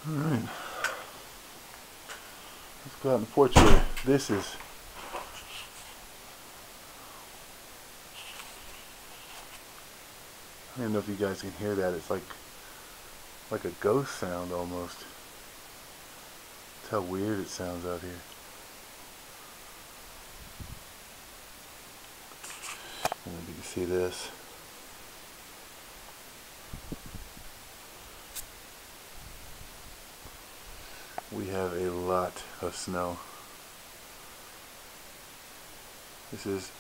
Alright. Let's go out on the porch here. This is... I don't know if you guys can hear that. It's like a ghost sound almost. That's how weird it sounds out here. I don't know if you can see this. We have a lot of snow. This is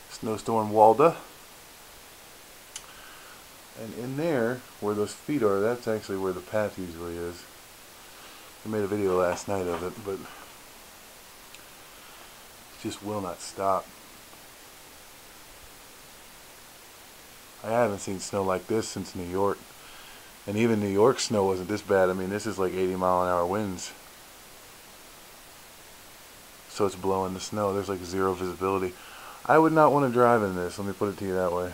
Snowstorm Walda. And in there, where those feet are, that's actually where the path usually is. I made a video last night of it, but it just will not stop. I haven't seen snow like this since New York. And even New York snow wasn't this bad. I mean, this is like 80-mile-an-hour winds. So it's blowing the snow. There's like zero visibility. I would not want to drive in this. Let me put it to you that way.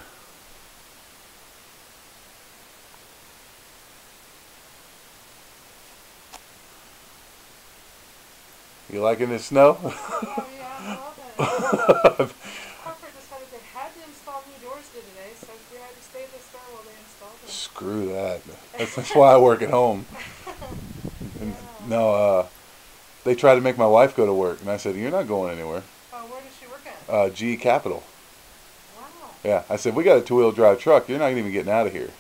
You liking this snow? Oh yeah, I love it. Comfort decided they had to install new doors today, so we had to stay this door while they installed them. Screw that. That's why I work at home. And Yeah. no, they tried to make my wife go to work, and I said, "You're not going anywhere." Where does she work at? GE Capital. Wow. Yeah, I said, "We got a 2-wheel drive truck. You're not even getting out of here."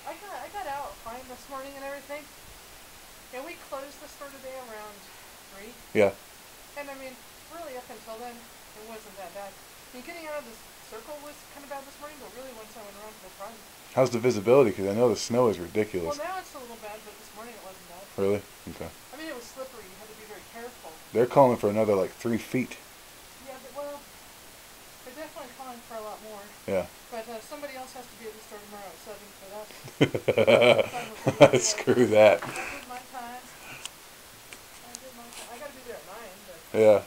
I got out fine this morning and everything, and we closed the store today around 3. Yeah. And I mean, really up until then, it wasn't that bad. I mean, getting out of this circle was kind of bad this morning, but really once I went around to the front. How's the visibility? Because I know the snow is Well, ridiculous. now it's a little bad, but this morning it wasn't bad. Really? Okay. I mean, it was slippery. You had to be very careful. They're calling for another like 3 feet. Yeah, but, well, they're definitely calling for a lot more. Yeah. But somebody else has to be at the store tomorrow at 7 for that. Screw that. I did my time. I got to be there at 9, but... Yeah.